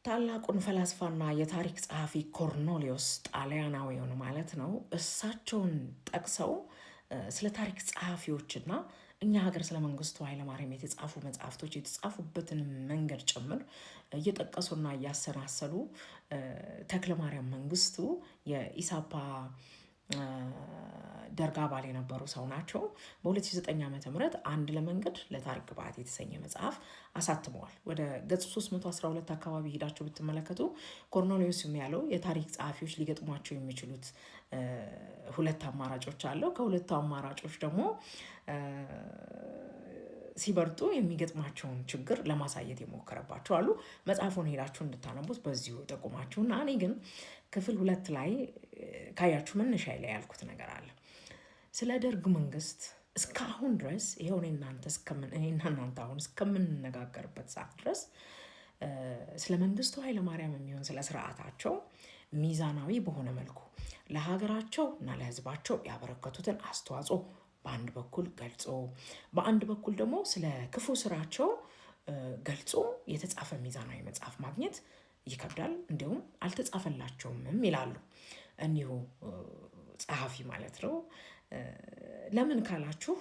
ታላቁን ፈላስፋና የታሪክ ጸሐፊ ኮርኔሊዮስ ጣሊያናዊውን ማለት ነው እሳቸውን ጠቅሰው ስለ ታሪክ ጸሐፊዎችና እኛ ሀገር ስለ መንግስቱ ኃይለማርያም የተጻፉ መጽሐፍቶች የተጻፉበትን መንገድ ጭምር እየጠቀሱና እያሰናሰሉ ተክለማርያም መንግስቱ የኢሳፓ ደርግ አባል የነበሩ ሰው ናቸው። በ2009 ዓ.ም አንድ ለመንገድ ለታሪክ ግብዓት የተሰኘ መጽሐፍ አሳትመዋል። ወደ ገጽ 312 አካባቢ ሄዳቸው ብትመለከቱ ኮርኔሊዮስ ያለው የታሪክ ጸሐፊዎች ሊገጥሟቸው የሚችሉት ሁለት አማራጮች አለው። ከሁለቱ አማራጮች ደግሞ ሲበርጡ የሚገጥማቸውን ችግር ለማሳየት የሞከረባቸው አሉ። መጽሐፉን ሄዳችሁ እንድታነቡት በዚሁ ጠቁማችሁና እኔ ግን ክፍል 2 ላይ ካያችሁ መነሻ ላይ ያልኩት ነገር አለ። ስለ ደርግ መንግስት እስካሁን ድረስ ይሄው እኔና እናንተ አሁን እስከምንነጋገርበት ሰዓት ድረስ ስለ መንግስቱ ኃይለማርያም የሚሆን ስለ ስርዓታቸው ሚዛናዊ በሆነ መልኩ ለሀገራቸው እና ለህዝባቸው ያበረከቱትን አስተዋጽኦ በአንድ በኩል ገልጾ በአንድ በኩል ደግሞ ስለ ክፉ ስራቸው ገልጾ የተጻፈ ሚዛናዊ መጽሐፍ ማግኘት ይከብዳል። እንዲሁም አልተጻፈላቸውም ይላሉ እኒሁ ጸሐፊ ማለት ነው። ለምን ካላችሁ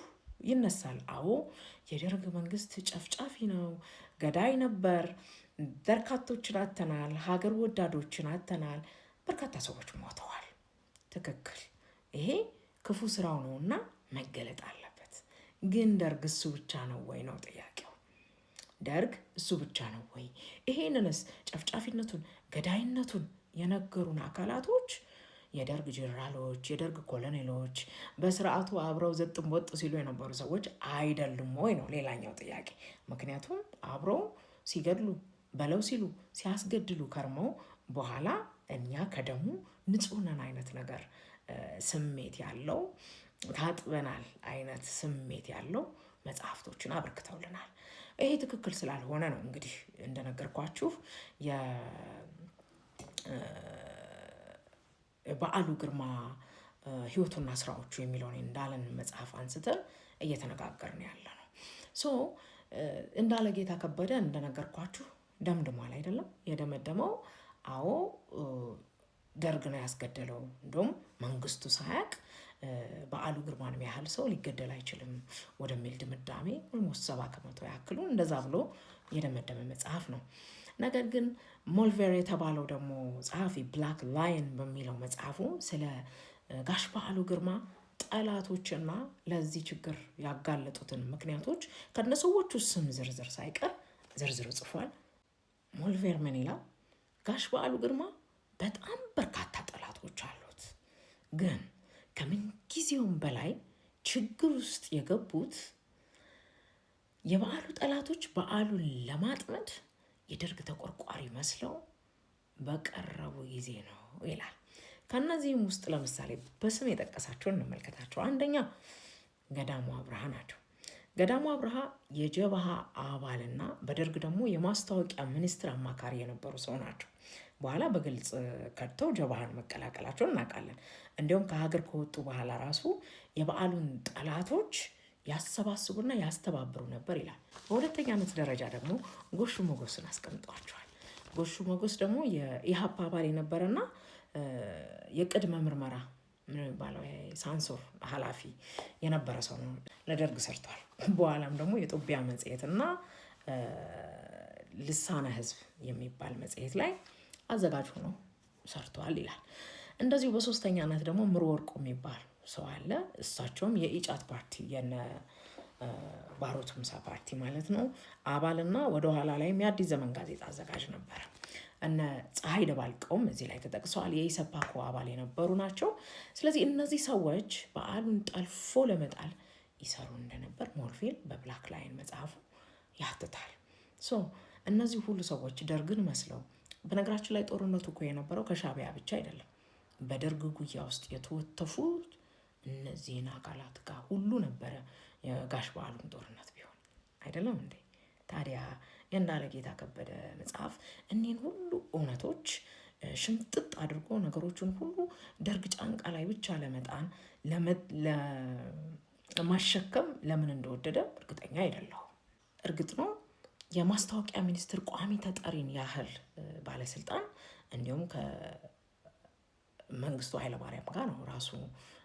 ይነሳል። አዎ የደርግ መንግስት ጨፍጫፊ ነው፣ ገዳይ ነበር፣ በርካቶችን አተናል፣ ሀገር ወዳዶችን አተናል፣ በርካታ ሰዎች ሞተዋል። ትክክል፣ ይሄ ክፉ ስራው ነውና መገለጥ አለበት። ግን ደርግ እሱ ብቻ ነው ወይ ነው ጥያቄው። ደርግ እሱ ብቻ ነው ወይ? ይሄንንስ ጨፍጫፊነቱን ገዳይነቱን የነገሩን አካላቶች የደርግ ጄኔራሎች፣ የደርግ ኮሎኔሎች፣ በስርዓቱ አብረው ዘጥም ወጥ ሲሉ የነበሩ ሰዎች አይደሉም ወይ ነው ሌላኛው ጥያቄ። ምክንያቱም አብረው ሲገድሉ በለው ሲሉ ሲያስገድሉ ከርመው በኋላ እኛ ከደሙ ንጹህ ነን አይነት ነገር ስሜት ያለው ታጥበናል አይነት ስሜት ያለው መጽሐፍቶችን አበርክተውልናል። ይሄ ትክክል ስላልሆነ ነው እንግዲህ እንደነገርኳችሁ በዓሉ ግርማ ህይወቱና ስራዎቹ የሚለውን እንዳለን መጽሐፍ አንስተን እየተነጋገርን ያለ ነው። እንዳለ ጌታ ከበደ እንደነገርኳችሁ ደምድሟል አይደለም? የደመደመው አዎ ደርግ ነው ያስገደለው፣ እንደውም መንግስቱ ሳያቅ በዓሉ ግርማን ያህል ሰው ሊገደል አይችልም ወደሚል ድምዳሜ ኦልሞስት 70% ያክሉ እንደዛ ብሎ የደመደመ መጽሐፍ ነው። ነገር ግን ሞልቬር የተባለው ደግሞ ጸሐፊ ብላክ ላየን በሚለው መጽሐፉ ስለ ጋሽ በዓሉ ግርማ ጠላቶችና ለዚህ ችግር ያጋለጡትን ምክንያቶች ከነሰዎቹ ስም ዝርዝር ሳይቀር ዝርዝር ጽፏል። ሞልቬር ምን ይላል? ጋሽ በዓሉ ግርማ በጣም በርካታ ጠላቶች አሉት፣ ግን ከምንጊዜውም በላይ ችግር ውስጥ የገቡት የበዓሉ ጠላቶች በዓሉን ለማጥመድ የደርግ ተቆርቋሪ መስለው በቀረቡ ጊዜ ነው ይላል። ከነዚህም ውስጥ ለምሳሌ በስም የጠቀሳቸውን እንመልከታቸው። አንደኛ ገዳሙ አብርሃ ናቸው። ገዳሙ አብርሃ የጀብሃ አባልና በደርግ ደግሞ የማስታወቂያ ሚኒስትር አማካሪ የነበሩ ሰው ናቸው። በኋላ በግልጽ ከድተው ጀብሃን መቀላቀላቸውን እናውቃለን። እንዲሁም ከሀገር ከወጡ በኋላ ራሱ የበዓሉን ጠላቶች ያሰባስቡና ያስተባብሩ ነበር ይላል። በሁለተኛነት ደረጃ ደግሞ ጎሹ ሞገስን አስቀምጧቸዋል። ጎሹ ሞገስ ደግሞ የኢሃፓ አባል የነበረና የቅድመ ምርመራ የሚባለው ሳንሶር ኃላፊ የነበረ ሰው ነው። ለደርግ ሰርቷል። በኋላም ደግሞ የጦቢያ መጽሔትና ልሳነ ህዝብ የሚባል መጽሔት ላይ አዘጋጅ ሆኖ ሰርቷል ይላል። እንደዚሁ በሶስተኛነት ደግሞ ምሩ ወርቁ የሚባል ሰው አለ። እሳቸውም የኢጫት ፓርቲ የነ ባሮ ቱምሳ ፓርቲ ማለት ነው አባልና ወደኋላ ላይም የአዲስ ዘመን ጋዜጣ አዘጋጅ ነበረ። እነ ፀሐይ ደባልቀውም እዚህ ላይ ተጠቅሰዋል። የኢሰፓኮ አባል የነበሩ ናቸው። ስለዚህ እነዚህ ሰዎች በዓሉን ጠልፎ ለመጣል ይሰሩ እንደነበር ሞልቬር በብላክ ላየን መጽሐፉ ያትታል። እነዚህ ሁሉ ሰዎች ደርግን መስለው፣ በነገራችን ላይ ጦርነቱ እኮ የነበረው ከሻዕቢያ ብቻ አይደለም። በደርግ ጉያ ውስጥ የተወተፉት እነዚህን አካላት ጋር ሁሉ ነበረ የጋሽ በዓሉን ጦርነት ቢሆን አይደለም እንዴ? ታዲያ የእንዳለ ጌታ ከበደ መጽሐፍ እኒህን ሁሉ እውነቶች ሽምጥጥ አድርጎ ነገሮችን ሁሉ ደርግ ጫንቃ ላይ ብቻ ለመጣን ለማሸከም ለምን እንደወደደ እርግጠኛ አይደለሁም። እርግጥ ነው የማስታወቂያ ሚኒስትር ቋሚ ተጠሪን ያህል ባለስልጣን እንዲሁም ከመንግስቱ ኃይለማርያም ጋር ነው ራሱ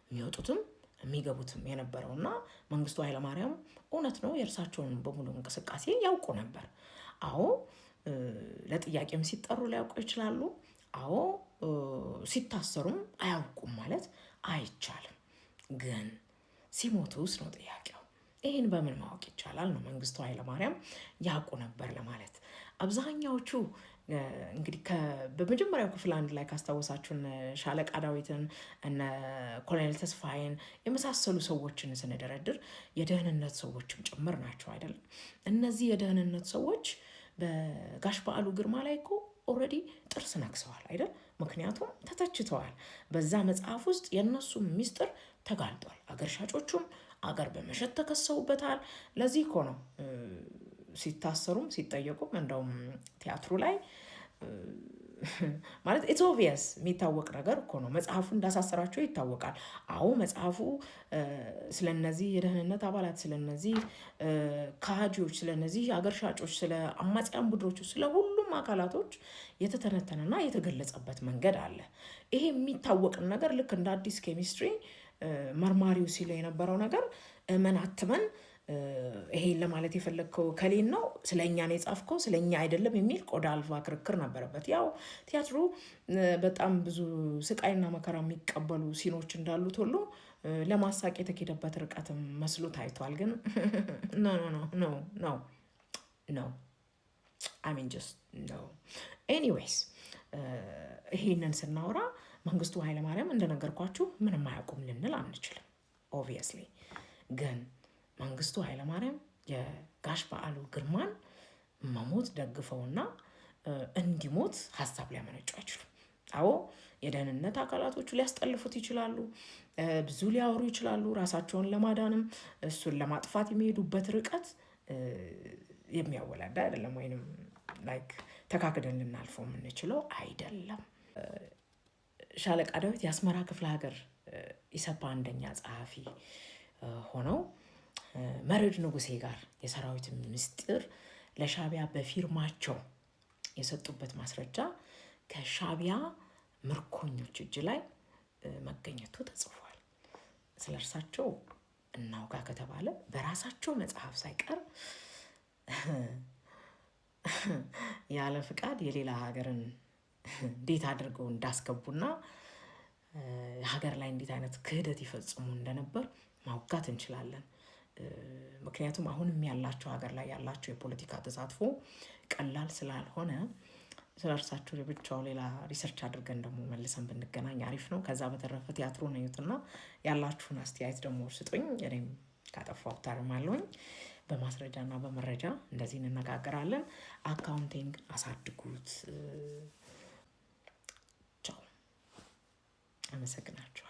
የሚወጡትም የሚገቡትም የነበረውና መንግስቱ ኃይለማርያም እውነት ነው የእርሳቸውን በሙሉ እንቅስቃሴ ያውቁ ነበር። አዎ ለጥያቄም ሲጠሩ ሊያውቁ ይችላሉ። አዎ ሲታሰሩም አያውቁም ማለት አይቻልም። ግን ሲሞቱስ ነው ጥያቄው። ይህን በምን ማወቅ ይቻላል ነው። መንግስቱ ኃይለማርያም ያውቁ ነበር ለማለት አብዛኛዎቹ እንግዲህ በመጀመሪያው ክፍል 1 ላይ ካስታወሳችሁን ሻለቃ ዳዊትን እነ ኮሎኔል ተስፋዬን የመሳሰሉ ሰዎችን ስንደረድር የደህንነት ሰዎችም ጭምር ናቸው አይደለም። እነዚህ የደህንነት ሰዎች በጋሽ በዓሉ ግርማ ላይ እኮ ኦልሬዲ ጥርስ ነክሰዋል አይደል? ምክንያቱም ተተችተዋል። በዛ መጽሐፍ ውስጥ የእነሱ ሚስጥር ተጋልጧል። አገር ሻጮቹም አገር በመሸጥ ተከሰውበታል። ለዚህ እኮ ነው ሲታሰሩም ሲጠየቁም እንደውም ቲያትሩ ላይ ማለት ኢትስ ኦብቪየስ የሚታወቅ ነገር እኮ ነው። መጽሐፉ እንዳሳሰራቸው ይታወቃል። አዎ መጽሐፉ ስለነዚህ የደህንነት አባላት፣ ስለነዚህ ካሃጂዎች፣ ስለነዚህ አገር ሻጮች፣ ስለ አማጽያን ቡድኖች፣ ስለ ሁሉም አካላቶች የተተነተነና የተገለጸበት መንገድ አለ። ይሄ የሚታወቅን ነገር ልክ እንደ አዲስ ኬሚስትሪ መርማሪው ሲለ የነበረው ነገር እመን አትመን ይሄን ለማለት የፈለግከው ከሌን ነው ስለኛ ነው የጻፍከው ስለኛ አይደለም የሚል ቆዳ አልባ ክርክር ነበረበት። ያው ቲያትሩ በጣም ብዙ ስቃይና መከራ የሚቀበሉ ሲኖች እንዳሉት ሁሉ ለማሳቅ የተኬደበት ርቀትም መስሎ ታይቷል። ግን ኖ አይ ሚን ጀስት ኖ። ኤኒዌይስ ይሄንን ስናወራ መንግስቱ ኃይለማርያም እንደነገርኳችሁ ምንም አያውቁም ልንል አንችልም። ኦብቪየስሊ ግን መንግስቱ ኃይለማርያም የጋሽ በዓሉ ግርማን መሞት ደግፈውና እንዲሞት ሀሳብ ሊያመነጩ አይችሉም። አዎ የደህንነት አካላቶቹ ሊያስጠልፉት ይችላሉ፣ ብዙ ሊያወሩ ይችላሉ። ራሳቸውን ለማዳንም እሱን ለማጥፋት የሚሄዱበት ርቀት የሚያወላዳ አይደለም፣ ወይንም ላይክ ተካክደን ልናልፈው የምንችለው አይደለም። ሻለቃ ዳዊት የአስመራ ክፍለ ሀገር ኢሰፓ አንደኛ ጸሐፊ ሆነው መርዕድ ንጉሴ ጋር የሰራዊት ምስጢር ለሻቢያ በፊርማቸው የሰጡበት ማስረጃ ከሻቢያ ምርኮኞች እጅ ላይ መገኘቱ ተጽፏል። ስለ እርሳቸው እናውጋ ከተባለ በራሳቸው መጽሐፍ ሳይቀር ያለ ፍቃድ የሌላ ሀገርን እንዴት አድርገው እንዳስገቡና ሀገር ላይ እንዴት አይነት ክህደት ይፈጽሙ እንደነበር ማውጋት እንችላለን። ምክንያቱም አሁንም ያላቸው ሀገር ላይ ያላቸው የፖለቲካ ተሳትፎ ቀላል ስላልሆነ ስለ እርሳቸው ለብቻው ሌላ ሪሰርች አድርገን ደግሞ መልሰን ብንገናኝ አሪፍ ነው። ከዛ በተረፈ ቲያትሩን እዩትና ያላችሁን አስተያየት ደግሞ ስጡኝ። እኔም ካጠፋሁ ታርማለሁኝ። በማስረጃና በመረጃ እንደዚህ እንነጋገራለን። አካውንቲንግ አሳድጉት። ቻው፣ አመሰግናችሁ።